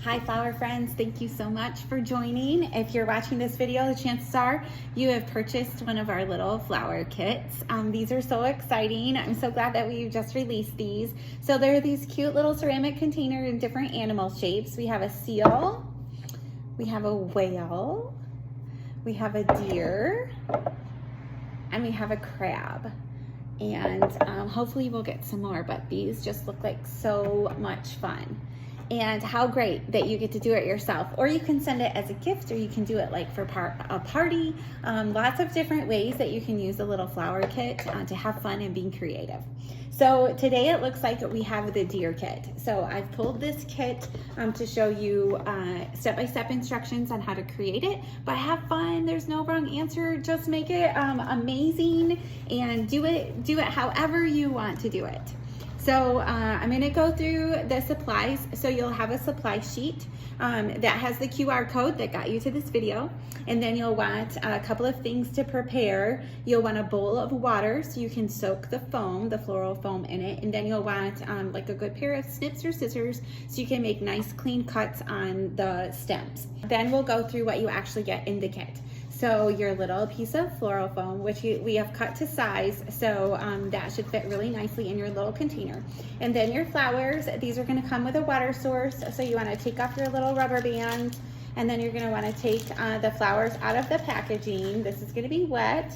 Hi flower friends, thank you so much for joining. If you're watching this video, the chances are you have purchased one of our little flower kits. These are so exciting. I'm so glad that we just released these. So they're these cute little ceramic containers in different animal shapes. We have a seal, we have a whale, we have a deer, and we have a crab. And hopefully we'll get some more, but these just look like so much fun. And how great that you get to do it yourself, or you can send it as a gift, or you can do it like for a party. Lots of different ways that you can use a little flower kit to have fun and being creative. So today it looks like we have the deer kit. So I've pulled this kit to show you step-by-step instructions on how to create it, but have fun. There's no wrong answer. Just make it amazing and do it however you want to do it. So I'm gonna go through the supplies. So you'll have a supply sheet that has the QR code that got you to this video. And then you'll want a couple of things to prepare. You'll want a bowl of water so you can soak the foam, the floral foam in it. And then you'll want like a good pair of snips or scissors so you can make nice clean cuts on the stems. Then we'll go through what you actually get in the kit. So your little piece of floral foam, which we have cut to size, so that should fit really nicely in your little container. And then your flowers, these are gonna come with a water source, so you wanna take off your little rubber band, and then you're gonna wanna take the flowers out of the packaging. This is gonna be wet,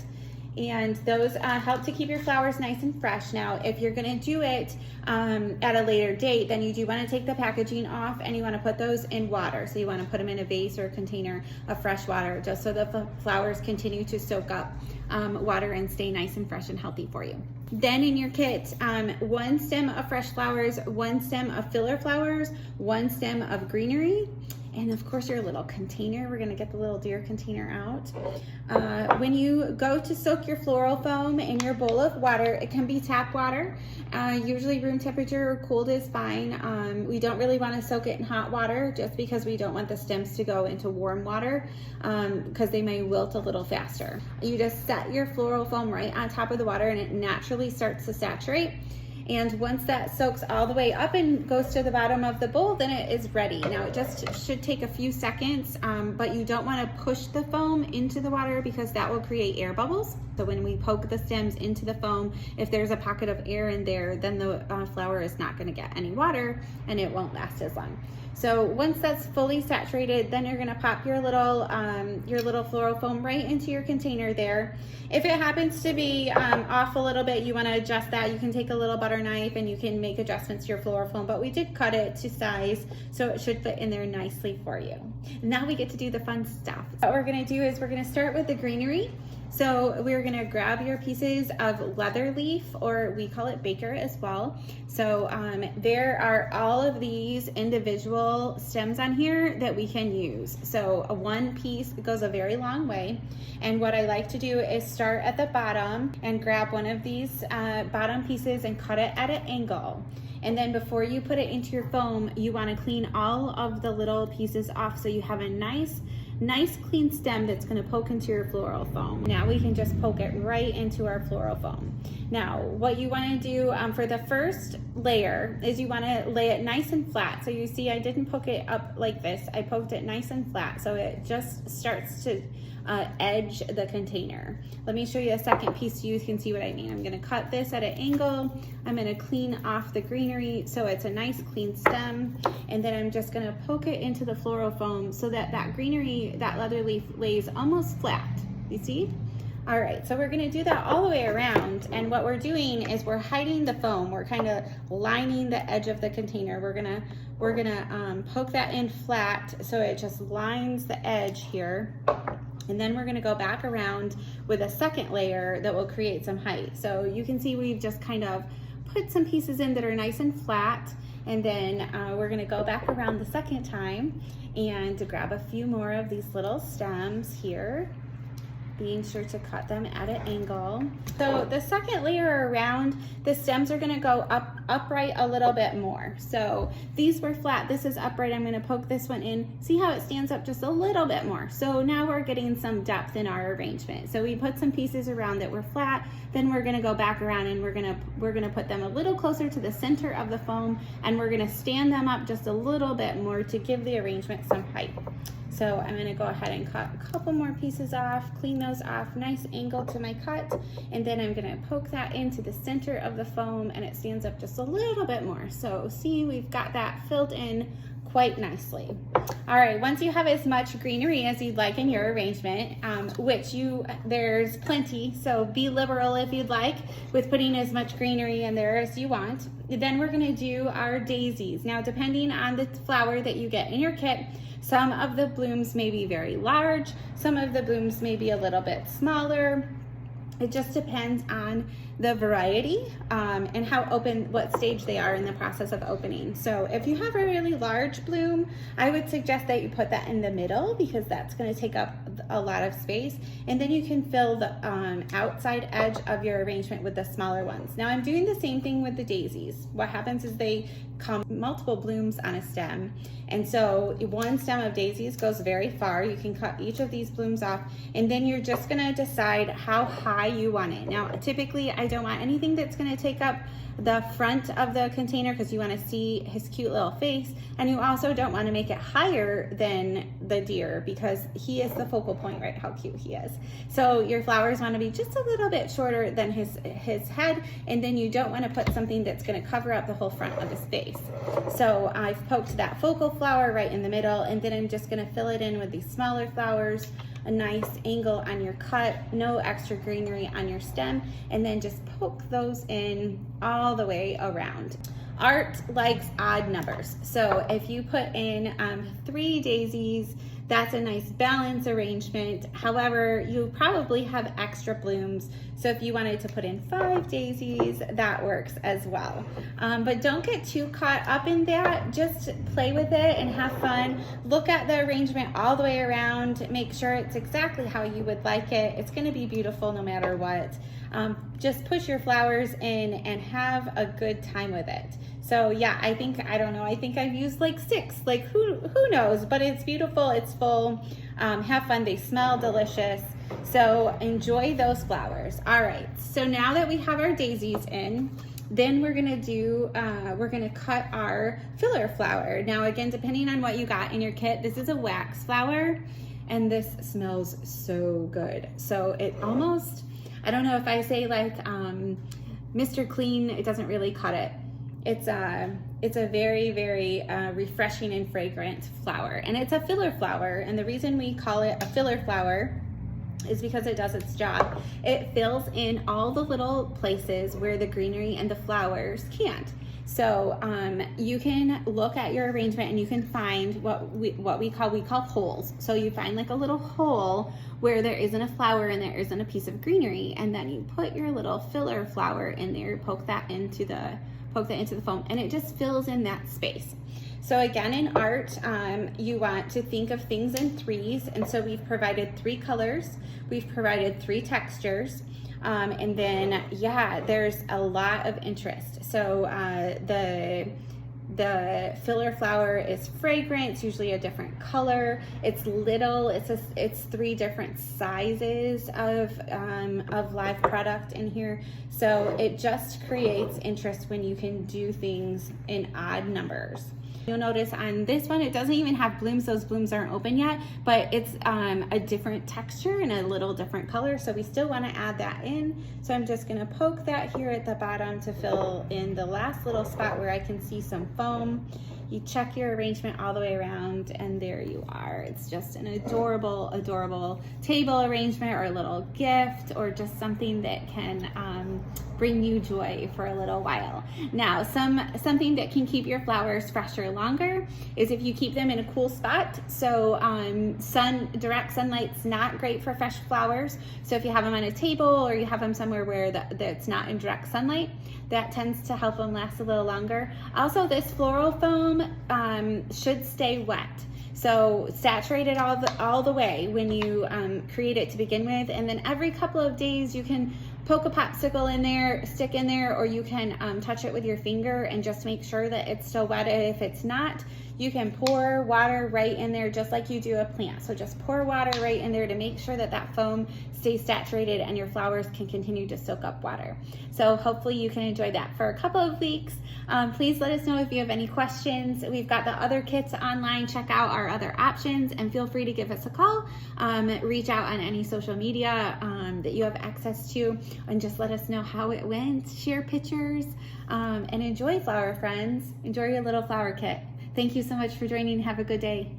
and those help to keep your flowers nice and fresh. Now, if you're gonna do it at a later date, then you do wanna take the packaging off and you wanna put those in water. So you wanna put them in a vase or a container of fresh water, just so the flowers continue to soak up water and stay nice and fresh and healthy for you. Then in your kit, 1 stem of fresh flowers, 1 stem of filler flowers, 1 stem of greenery, and of course your little container. We're gonna get the little deer container out. When you go to soak your floral foam in your bowl of water, it can be tap water. Usually room temperature or cooled is fine. We don't really wanna soak it in hot water just because we don't want the stems to go into warm water because they may wilt a little faster. You just set your floral foam right on top of the water and it naturally starts to saturate. And once that soaks all the way up and goes to the bottom of the bowl, then it is ready. Now it just should take a few seconds, but you don't want to push the foam into the water because that will create air bubbles. So when we poke the stems into the foam, if there's a pocket of air in there, then the flower is not going to get any water and it won't last as long. So once that's fully saturated, then you're gonna pop your little floral foam right into your container there. If it happens to be off a little bit, you wanna adjust that. You can take a little butter knife and you can make adjustments to your floral foam, but we did cut it to size, so it should fit in there nicely for you. Now we get to do the fun stuff. What we're gonna do is we're gonna start with the greenery. So we're gonna grab your pieces of leather leaf, or we call it baker as well. So there are all of these individual stems on here that we can use. So one piece goes a very long way. And what I like to do is start at the bottom and grab one of these bottom pieces and cut it at an angle. And then before you put it into your foam, you wanna clean all of the little pieces off so you have a nice clean stem that's gonna poke into your floral foam. Now we can just poke it right into our floral foam. Now what you wanna do for the first layer is you wanna lay it nice and flat. So you see I didn't poke it up like this, I poked it nice and flat so it just starts to edge the container. Let me show you a second piece so you can see what I mean. I'm gonna cut this at an angle. I'm gonna clean off the greenery so it's a nice clean stem. And then I'm just gonna poke it into the floral foam so that that greenery, that leather leaf lays almost flat. You see? All right, so we're gonna do that all the way around. And what we're doing is we're hiding the foam. We're kind of lining the edge of the container. We're gonna poke that in flat so it just lines the edge here. And then we're gonna go back around with a second layer that will create some height. So you can see we've just kind of put some pieces in that are nice and flat. And then we're gonna go back around the second time and grab a few more of these little stems here. being sure to cut them at an angle. So the second layer around, the stems are gonna go upright a little bit more. So these were flat, this is upright. I'm gonna poke this one in. See how it stands up just a little bit more. So now we're getting some depth in our arrangement. So we put some pieces around that were flat, then we're gonna go back around and we're gonna put them a little closer to the center of the foam, and we're gonna stand them up just a little bit more to give the arrangement some height. So I'm gonna go ahead and cut a couple more pieces off, clean those off, nice angle to my cut, and then I'm gonna poke that into the center of the foam and it stands up just a little bit more. So see, we've got that filled in quite nicely. All right, once you have as much greenery as you'd like in your arrangement, there's plenty, so be liberal if you'd like with putting as much greenery in there as you want. Then we're gonna do our daisies. Now, depending on the flower that you get in your kit, some of the blooms may be very large, some of the blooms may be a little bit smaller. It just depends on the variety and what stage they are in the process of opening. So if you have a really large bloom, I would suggest that you put that in the middle because that's going to take up a lot of space. And then you can fill the outside edge of your arrangement with the smaller ones. Now I'm doing the same thing with the daisies. What happens is they come multiple blooms on a stem. And so one stem of daisies goes very far. You can cut each of these blooms off, and then you're just gonna decide how high you want it. Now, typically I don't want anything that's gonna take up the front of the container because you want to see his cute little face, and you also don't want to make it higher than the deer because he is the focal point, right? How cute he is. So your flowers want to be just a little bit shorter than his head, and then you don't want to put something that's going to cover up the whole front of his face. So I've poked that focal flower right in the middle, and then I'm just going to fill it in with these smaller flowers, a nice angle on your cut, no extra greenery on your stem, and then just poke those in all the way around. Art likes odd numbers. So if you put in 3 daisies, that's a nice balance arrangement. However, you probably have extra blooms. So if you wanted to put in 5 daisies, that works as well. But don't get too caught up in that. Just play with it and have fun. Look at the arrangement all the way around. Make sure it's exactly how you would like it. It's gonna be beautiful no matter what. Just push your flowers in and have a good time with it. So yeah, I think I've used like 6, like who knows, but it's beautiful, it's full, have fun, they smell delicious. So enjoy those flowers. All right, so now that we have our daisies in, then we're gonna cut our filler flower. Now again, depending on what you got in your kit, this is a wax flower and this smells so good. So it almost, I don't know if I say like Mr. Clean, it doesn't really cut it. It's a very, very refreshing and fragrant flower, and it's a filler flower. And the reason we call it a filler flower is because it does its job. It fills in all the little places where the greenery and the flowers can't. So you can look at your arrangement and you can find what we call holes. So you find like a little hole where there isn't a flower and there isn't a piece of greenery, and then you put your little filler flower in there, poke that into the foam, and it just fills in that space. So again, in art, you want to think of things in 3s, and so we've provided 3 colors, we've provided 3 textures, and then yeah, there's a lot of interest. So the filler flower is fragrant. It's usually a different color. It's little. It's 3 different sizes of live product in here. So it just creates interest when you can do things in odd numbers. You'll notice on this one, it doesn't even have blooms. Those blooms aren't open yet, but it's a different texture and a little different color. So we still want to add that in. So I'm just going to poke that here at the bottom to fill in the last little spot where I can see some foam. You check your arrangement all the way around, and there you are. It's just an adorable, adorable table arrangement or a little gift or just something that can bring you joy for a little while. Now, something that can keep your flowers fresher longer is if you keep them in a cool spot. So direct sunlight's not great for fresh flowers. So if you have them on a table or you have them somewhere where that's not in direct sunlight, that tends to help them last a little longer. Also, this floral foam should stay wet. So saturate it all the way when you create it to begin with, and then every couple of days you can poke a popsicle in there, stick in there, or you can touch it with your finger and just make sure that it's still wet. If it's not, you can pour water right in there just like you do a plant. So just pour water right in there to make sure that that foam stays saturated and your flowers can continue to soak up water. So hopefully you can enjoy that for a couple of weeks. Please let us know if you have any questions. We've got the other kits online. Check out our other options and feel free to give us a call. Reach out on any social media that you have access to and just let us know how it went. Share pictures and enjoy, flower friends. Enjoy your little flower kit. Thank you so much for joining. Have a good day.